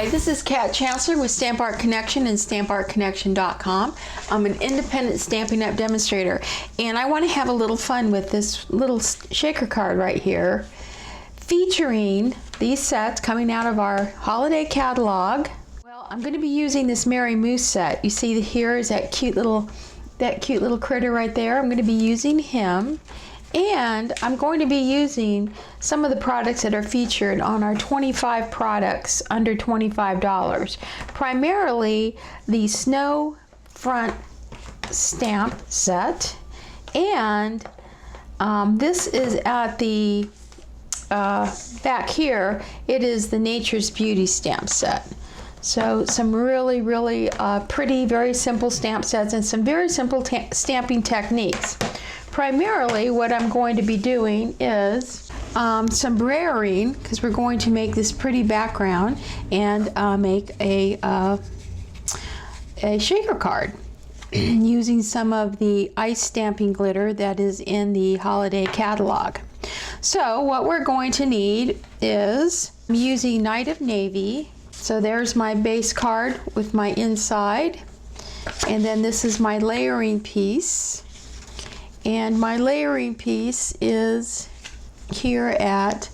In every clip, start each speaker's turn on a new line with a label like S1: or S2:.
S1: Hi, this is Kat Chancellor with Stamp Art Connection and StampArtConnection.com. I'm an independent Stampin' Up! Demonstrator, and I want to have a little fun with this little shaker card right here, featuring these sets coming out of our holiday catalog. Well, I'm going to be using this Merry Moose set. You see here is that cute little critter right there. I'm going to be using him. And I'm going to be using some of the products that are featured on our 25 products under $25. Primarily the Snow Front stamp set. And this is at the back here, it is the Nature's Beauty stamp set. So some really pretty, very simple stamp sets and some very simple stamping techniques. Primarily what I'm going to be doing is some brayering, because we're going to make this pretty background and make a shaker card using some of the ice stamping glitter that is in the holiday catalog. So what we're going to need is, I'm using Night of Navy. So there's my base card with my inside, and then this is my layering piece. And my layering piece is here at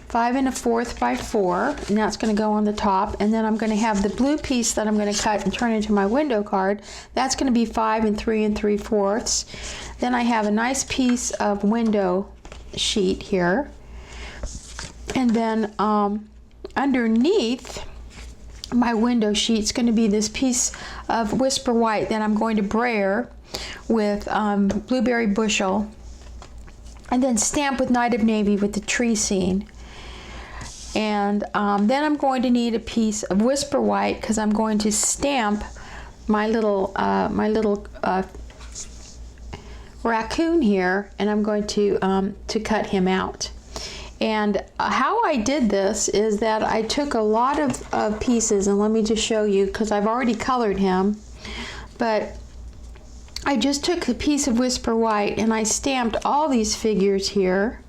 S1: 5 1/4 by 4, and that's going to go on the top. And then I'm going to have the blue piece that I'm going to cut and turn into my window card. That's going to be 5 3 3/4. Then I have a nice piece of window sheet here. And then underneath my window sheet is going to be this piece of Whisper White that I'm going to brayer with Blueberry Bushel, and then stamp with Night of Navy with the tree scene. And then I'm going to need a piece of Whisper White, because I'm going to stamp my little raccoon here, and I'm going to cut him out. And how I did this is that I took a lot of pieces, and let me just show you, because I've already colored him, but I just took a piece of Whisper White and I stamped all these figures here.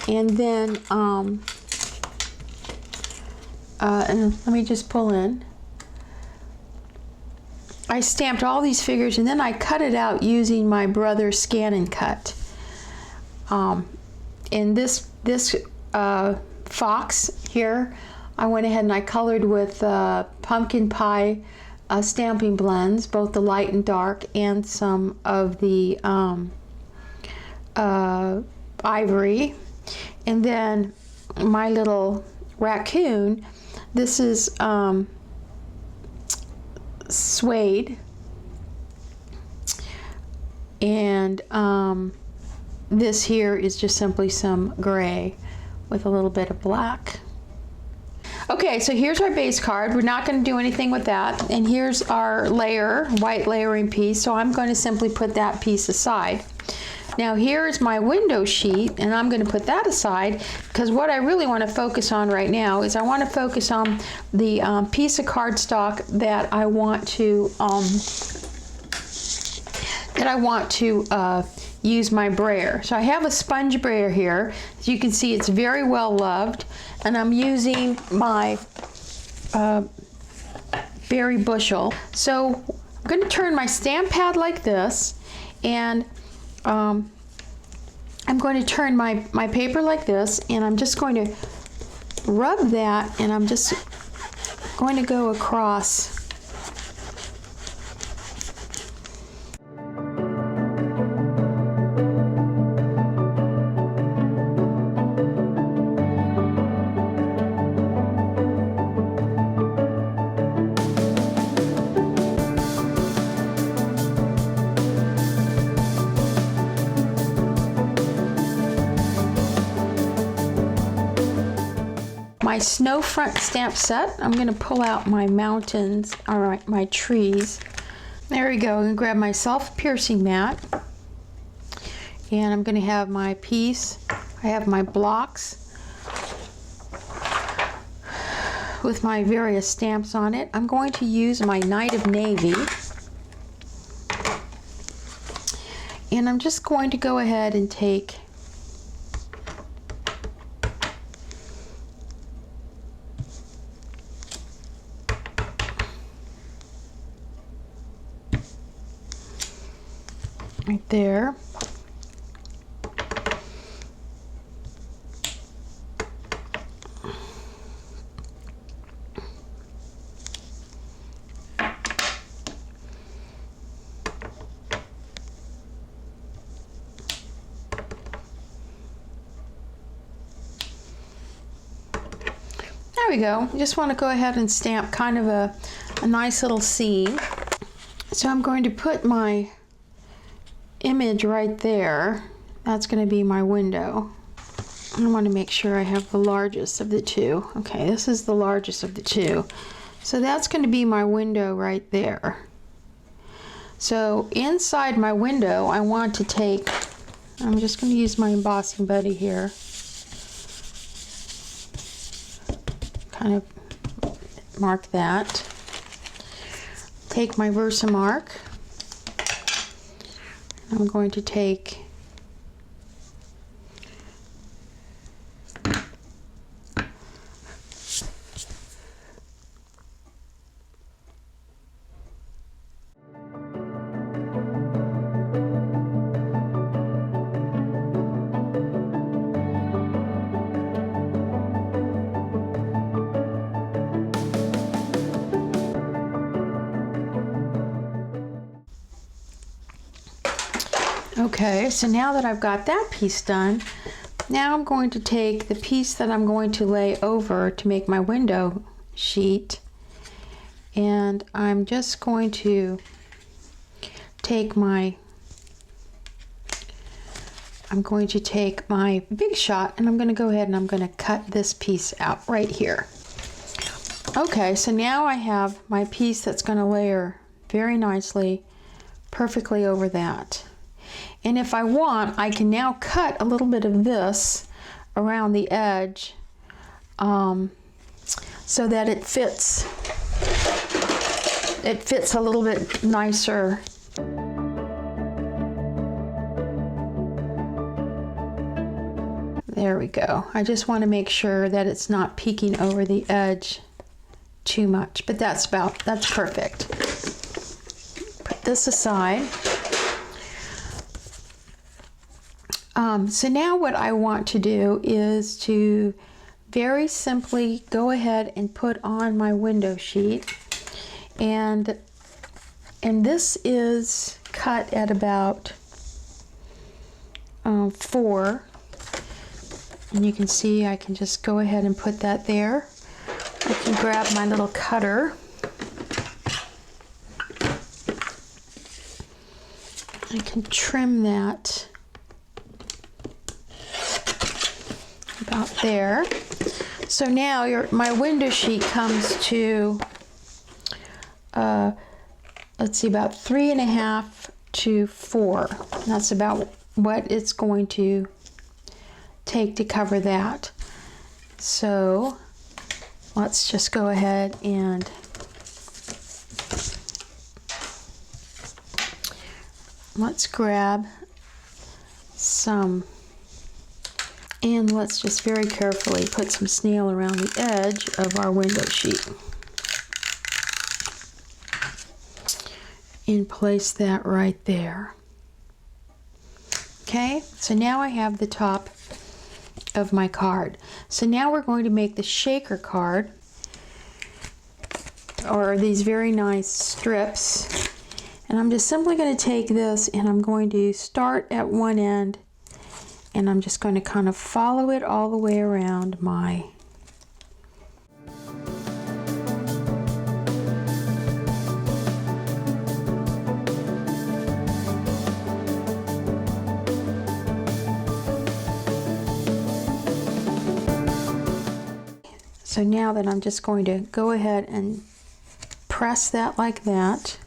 S1: And then, and let me just pull in. I stamped all these figures, and then I cut it out using my brother's Scan and Cut. And this fox here, I went ahead and I colored with pumpkin pie stamping blends, both the light and dark, and some of the ivory. And then my little raccoon, this is suede, and this here is just simply some gray with a little bit of black. Okay, so here's our base card. We're not going to do anything with that. And here's our white layering piece. So I'm going to simply put that piece aside. Now here's my window sheet, and I'm going to put that aside, because what I really want to focus on right now is I want to focus on the piece of cardstock that I want to use my brayer. So I have a sponge brayer here. As you can see, it's very well loved, and I'm using my Berry Bushel. So I'm going to turn my stamp pad like this, and I'm going to turn my paper like this, and I'm just going to rub that, and I'm just going to go across. My Snow Front stamp set, I'm going to pull out my mountains, all right, my trees. There we go. I'm going to grab my self-piercing mat, and I'm going to have my piece. I have my blocks with my various stamps on it. I'm going to use my Night of Navy, and I'm just going to go ahead and take right there. There we go. I just want to go ahead and stamp kind of a nice little scene. So I'm going to put my image right there. That's going to be my window. I want to make sure I have the largest of the two. Okay, this is the largest of the two. So that's going to be my window right there. So inside my window, I want to take, I'm just going to use my embossing buddy here. Kind of mark that. Take my Versamark. I'm going to take Okay, so now that I've got that piece done, now I'm going to take the piece that I'm going to lay over to make my window sheet, and I'm just going to take my Big Shot, and I'm going to go ahead and I'm going to cut this piece out right here. Okay, so now I have my piece that's going to layer very nicely, perfectly over that. And if I want, I can now cut a little bit of this around the edge so that it fits a little bit nicer. There we go. I just want to make sure that it's not peeking over the edge too much, but that's perfect. Put this aside. So now what I want to do is to very simply go ahead and put on my window sheet, and this is cut at about 4, and you can see I can just go ahead and put that there. I can grab my little cutter. I can trim that about there. So now my window sheet comes to, let's see, about 3.5 to 4. That's about what it's going to take to cover that. So let's just go ahead and let's grab some, and let's just very carefully put some snail around the edge of our window sheet and place that right there. Okay, so now I have the top of my card. So now we're going to make the shaker card, or these very nice strips. And I'm just simply going to take this and I'm going to start at one end, and I'm just going to kind of follow it all the way around my So now that I'm just going to go ahead and press that like that.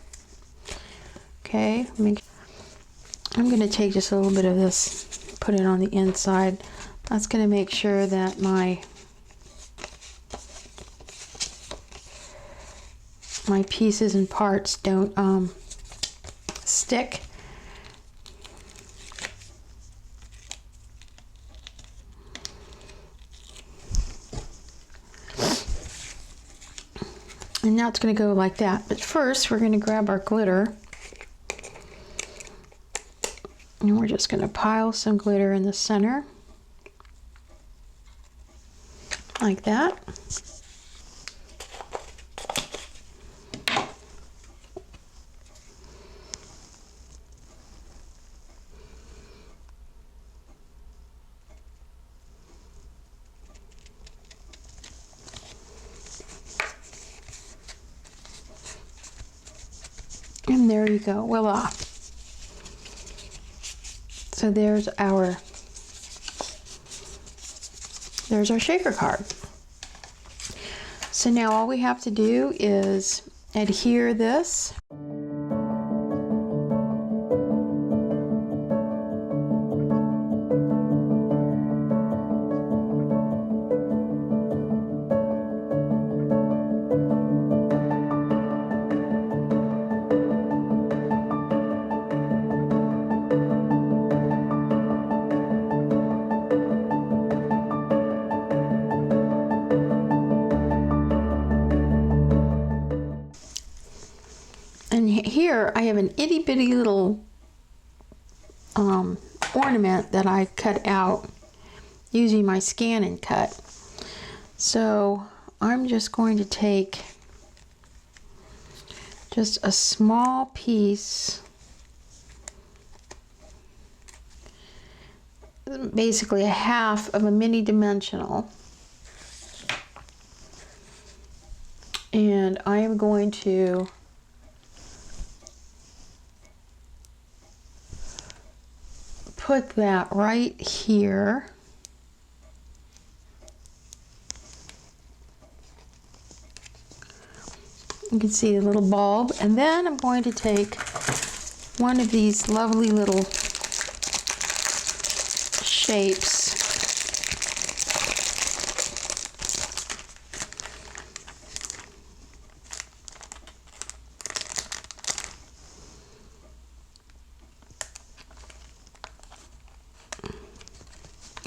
S1: Okay, I'm going to take just a little bit of this, put it on the inside. That's going to make sure that my pieces and parts don't stick. And now it's going to go like that. But first, we're going to grab our glitter. And we're just going to pile some glitter in the center. Like that. And there you go, voila. So there's our shaker card. So now all we have to do is adhere this. And here I have an itty bitty little ornament that I cut out using my scan and cut. So I'm just going to take just a small piece, basically a half of a mini dimensional, and I am going to put that right here. You can see the little bulb, and then I'm going to take one of these lovely little shapes.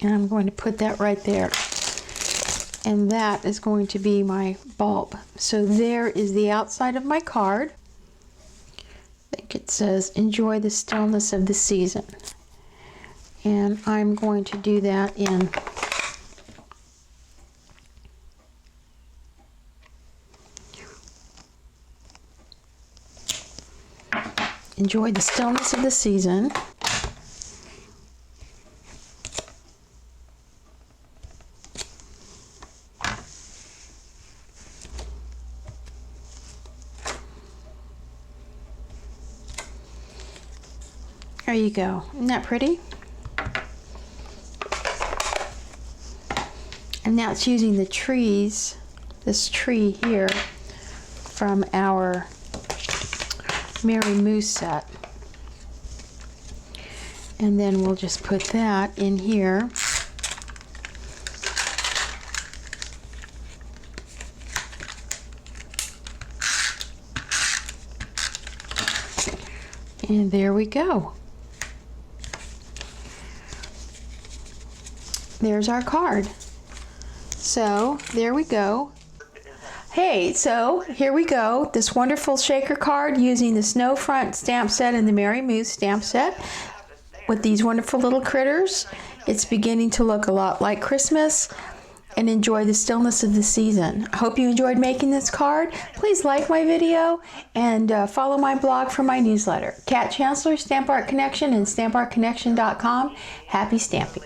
S1: And I'm going to put that right there. And that is going to be my bulb. So there is the outside of my card. I think it says, enjoy the stillness of the season. And I'm going to do that in enjoy the stillness of the season. There you go. Isn't that pretty? And that's using the trees, this tree here, from our Mary Moose set. And then we'll just put that in here. And there we go. There's our card. So there we go. Hey, so here we go. This wonderful shaker card using the Snow Front stamp set and the Mary Moose stamp set with these wonderful little critters. It's beginning to look a lot like Christmas, and enjoy the stillness of the season. I hope you enjoyed making this card. Please like my video and follow my blog for my newsletter. Kat Chancellor, Stamp Art Connection, and stampartconnection.com. Happy stamping.